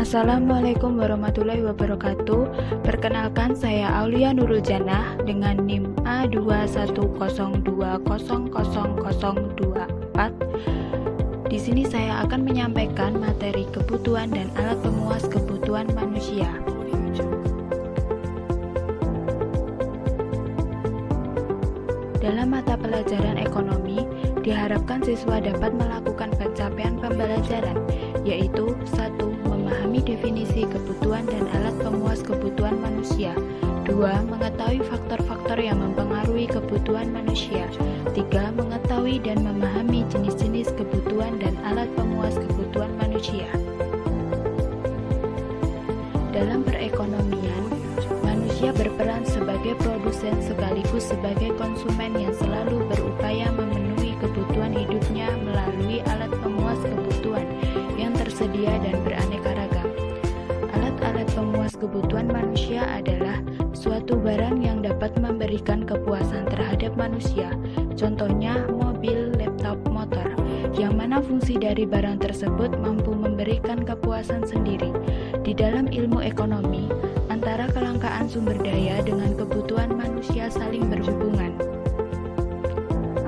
Assalamualaikum warahmatullahi wabarakatuh. Perkenalkan, saya Aulia Nurul Jannah dengan NIM A210200024. Di sini saya akan menyampaikan materi kebutuhan dan alat pemuas kebutuhan manusia. Dalam mata pelajaran ekonomi, diharapkan siswa dapat melakukan pencapaian pembelajaran, yaitu 1. Memahami definisi kebutuhan dan alat pemuas kebutuhan manusia. 2. Mengetahui faktor-faktor yang mempengaruhi kebutuhan manusia. 3. Mengetahui dan memahami jenis-jenis kebutuhan dan alat pemuas kebutuhan manusia. Dalam perekonomian, manusia berperan sebagai produsen sekaligus sebagai konsumen yang selalu berupaya memenuhi kebutuhan hidupnya melalui alat pemuas kebutuhan yang tersedia dan beraneka ragam. Alat-alat pemuas kebutuhan manusia adalah suatu barang yang dapat memberikan kepuasan terhadap manusia, contohnya mobil, laptop, motor, yang mana fungsi dari barang tersebut mampu memberikan kepuasan sendiri. Di dalam ilmu ekonomi, antara kelangkaan sumber daya dengan kebutuhan manusia saling berhubungan.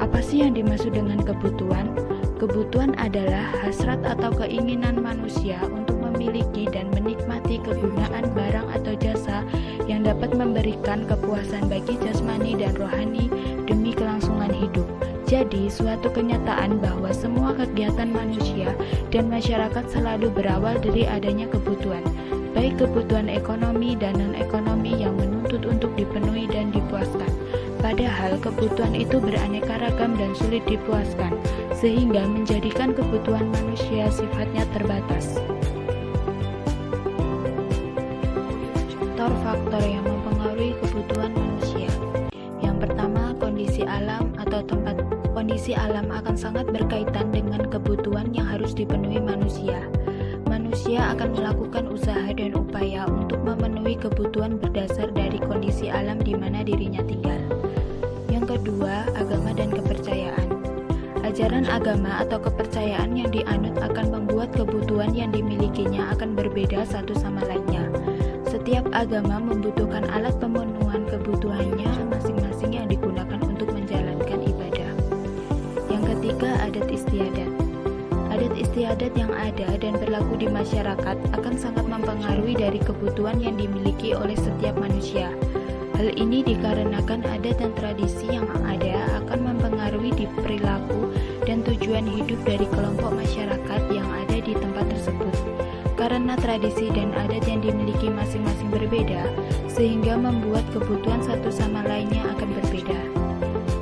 Apa sih yang dimaksud dengan kebutuhan? Kebutuhan adalah hasrat atau keinginan manusia untuk memiliki dan menikmati kegunaan barang atau jasa yang dapat memberikan kepuasan bagi jasmani dan rohani demi kelangsungan hidup. Jadi, suatu kenyataan bahwa semua kegiatan manusia dan masyarakat selalu berawal dari adanya kebutuhan, baik kebutuhan ekonomi dan non-ekonomi yang menuntut untuk dipenuhi dan dipuaskan. Padahal kebutuhan itu beraneka ragam dan sulit dipuaskan, sehingga menjadikan kebutuhan manusia sifatnya terbatas. Faktor yang mempengaruhi kebutuhan manusia. Yang pertama, kondisi alam atau tempat. Kondisi alam akan sangat berkaitan dengan kebutuhan yang harus dipenuhi manusia. Manusia akan melakukan usaha dan upaya untuk memenuhi kebutuhan berdasar dari kondisi alam di mana dirinya tinggal. Yang kedua, agama dan kepercayaan. Ajaran agama atau kepercayaan yang dianut akan membuat kebutuhan yang dimilikinya akan berbeda satu sama lainnya. Setiap agama membutuhkan alat pemenuhan kebutuhannya masing-masing yang digunakan untuk menjalankan ibadah. Yang ketiga, adat istiadat. Adat istiadat yang ada dan berlaku di masyarakat akan sangat mempengaruhi dari kebutuhan yang dimiliki oleh setiap manusia. Hal ini dikarenakan adat dan tradisi yang ada akan mempengaruhi di perilaku dan tujuan hidup dari kelompok masyarakat yang ada di tempat tersebut. Karena tradisi dan adat yang dimiliki masing-masing berbeda, sehingga membuat kebutuhan satu sama lainnya akan berbeda.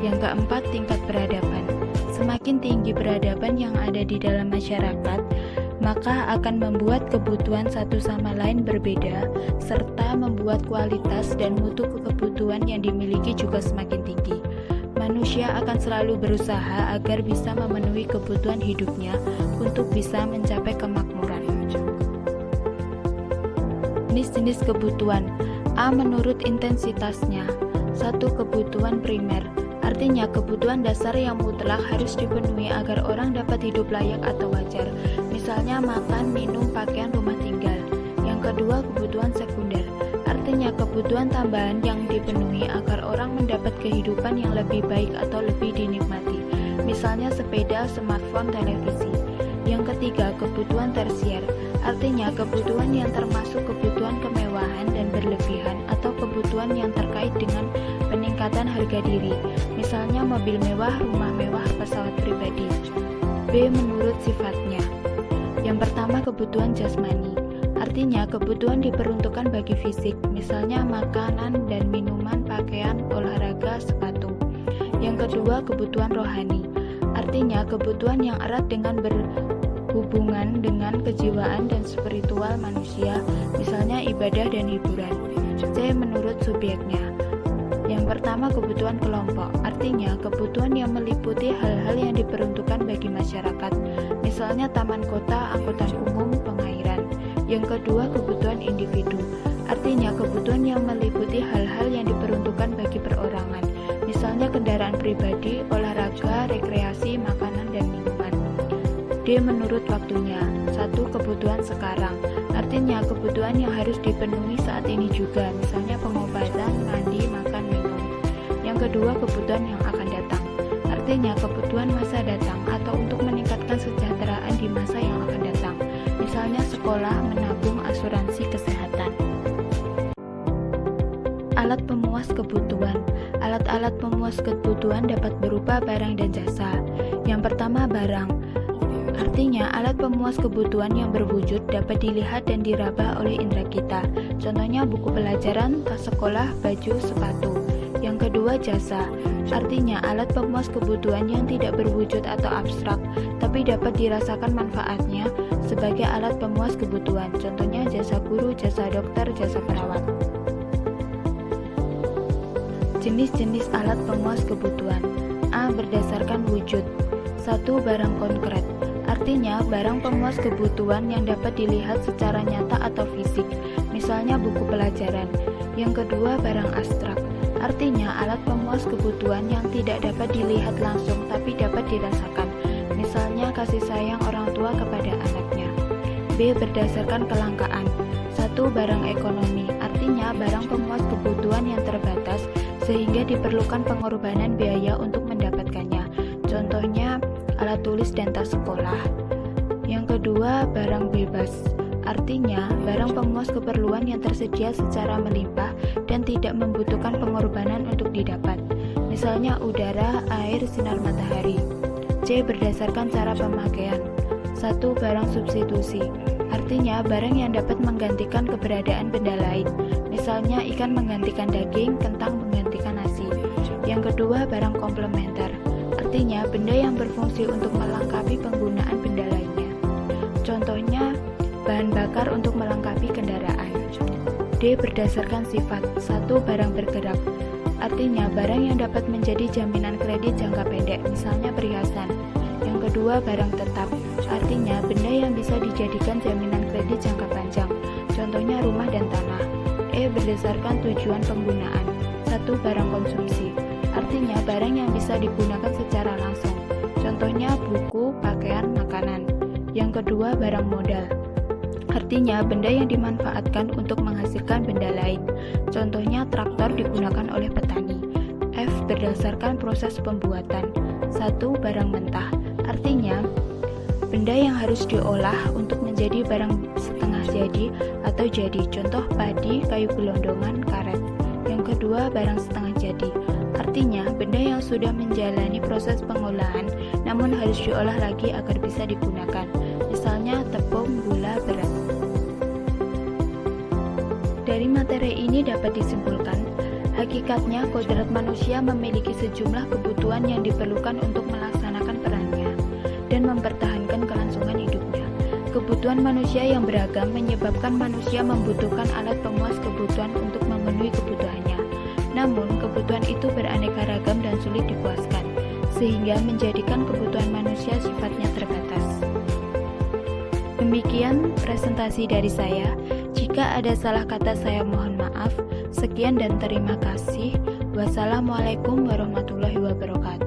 Yang keempat, tingkat peradaban. Semakin tinggi peradaban yang ada di dalam masyarakat, maka akan membuat kebutuhan satu sama lain berbeda, serta membuat kualitas dan mutu kebutuhan yang dimiliki juga semakin tinggi. Manusia akan selalu berusaha agar bisa memenuhi kebutuhan hidupnya untuk bisa mencapai kemakmuran. Jenis-jenis kebutuhan. A. Menurut intensitasnya. 1. Kebutuhan primer. Artinya kebutuhan dasar yang mutlak harus dipenuhi agar orang dapat hidup layak atau wajar. Misalnya makan, minum, pakaian, rumah tinggal. Yang kedua, kebutuhan sekunder. Artinya kebutuhan tambahan yang dipenuhi agar orang mendapat kehidupan yang lebih baik atau lebih dinikmati. Misalnya sepeda, smartphone, televisi. Yang ketiga, kebutuhan tersier. Artinya kebutuhan yang termasuk kebutuhan kemewahan dan berlebihan atau kebutuhan yang terkait dengan peningkatan harga diri. Misalnya mobil mewah, rumah mewah, pesawat pribadi. B. Menurut sifatnya. Yang pertama, kebutuhan jasmani. Artinya kebutuhan diperuntukkan bagi fisik, misalnya makanan dan minuman, pakaian, olahraga, sepatu. Yang kedua, kebutuhan rohani. Artinya kebutuhan yang erat dengan berhubungan dengan kejiwaan dan spiritual manusia, misalnya ibadah dan hiburan. C. Menurut subjeknya. Yang pertama, kebutuhan kelompok. Artinya kebutuhan yang meliputi hal-hal yang diperuntukkan bagi masyarakat, misalnya taman kota, angkutan umum, pengairan. Yang kedua, kebutuhan individu. Artinya kebutuhan yang meliputi hal-hal yang diperuntukkan bagi perorangan, misalnya kendaraan pribadi, olahraga, rekreasi, makanan, dan minuman. D. Menurut waktunya. 1. Kebutuhan sekarang. Artinya Artinya kebutuhan yang harus dipenuhi saat ini juga, misalnya pengobatan, mandi, makan, minum. Yang kedua, kebutuhan yang akan datang. Artinya kebutuhan masa datang atau untuk meningkatkan kesejahteraan di masa yang akan datang. Misalnya sekolah, menabung, asuransi kesehatan. Alat pemuas kebutuhan. Alat-alat pemuas kebutuhan dapat berupa barang dan jasa. Yang pertama, barang. Artinya, alat pemuas kebutuhan yang berwujud dapat dilihat dan diraba oleh indera kita. Contohnya buku pelajaran, tas sekolah, baju, sepatu. Yang kedua, jasa. Artinya, alat pemuas kebutuhan yang tidak berwujud atau abstrak, tapi dapat dirasakan manfaatnya sebagai alat pemuas kebutuhan. Contohnya jasa guru, jasa dokter, jasa perawat. Jenis-jenis alat pemuas kebutuhan. A. Berdasarkan wujud. 1. Barang konkret. Artinya, barang pemuas kebutuhan yang dapat dilihat secara nyata atau fisik, misalnya buku pelajaran. Yang kedua, barang abstrak. Artinya, alat pemuas kebutuhan yang tidak dapat dilihat langsung tapi dapat dirasakan, misalnya kasih sayang orang tua kepada anaknya. B. Berdasarkan kelangkaan. 1. Barang ekonomi. Artinya, barang pemuas kebutuhan yang terbatas sehingga diperlukan pengorbanan biaya untuk mendapatkannya. Contohnya, alat tulis dan tas sekolah. Yang kedua, barang bebas. Artinya, barang pemuas keperluan yang tersedia secara melimpah dan tidak membutuhkan pengorbanan untuk didapat. Misalnya udara, air, sinar matahari. C. Berdasarkan cara pemakaian. 1. Barang substitusi. Artinya, barang yang dapat menggantikan keberadaan benda lain. Misalnya, ikan menggantikan daging, kentang menggantikan nasi. Yang kedua, barang komplementer. Artinya, benda yang berfungsi untuk melengkapi penggunaan benda lainnya. Contohnya, bahan bakar untuk melengkapi kendaraan. D. Berdasarkan sifat. 1. Barang bergerak. Artinya, barang yang dapat menjadi jaminan kredit jangka pendek, misalnya perhiasan. Yang kedua, barang tetap. Artinya, benda yang bisa dijadikan jaminan kredit jangka panjang. Contohnya rumah dan tanah. E. Berdasarkan tujuan penggunaan. 1. Barang konsumsi. Artinya, barang yang bisa digunakan secara langsung. Contohnya buku, pakaian, makanan. Yang kedua, barang modal. Artinya, benda yang dimanfaatkan untuk menghasilkan benda lain. Contohnya, traktor digunakan oleh petani. F. Berdasarkan proses pembuatan. 1. Barang mentah. Artinya, benda yang harus diolah untuk menjadi barang setengah jadi atau jadi. Contoh, padi, kayu gelondongan, karet. Yang kedua, barang setengah jadi. Artinya, benda yang sudah menjalani proses pengolahan namun harus diolah lagi agar bisa digunakan. Misalnya tepung, gula, beras. Dari materi ini dapat disimpulkan, hakikatnya kodrat manusia memiliki sejumlah kebutuhan yang diperlukan untuk melaksanakan perannya dan mempertahankan kelangsungan hidupnya. Kebutuhan manusia yang beragam menyebabkan manusia membutuhkan alat pemuas kebutuhan untuk memenuhi kebutuhannya. Namun, kebutuhan itu beraneka ragam dan sulit dipuaskan, sehingga menjadikan kebutuhan manusia sifatnya terbatas. Demikian presentasi dari saya. Jika ada salah kata saya mohon maaf. Sekian dan terima kasih. Wassalamualaikum warahmatullahi wabarakatuh.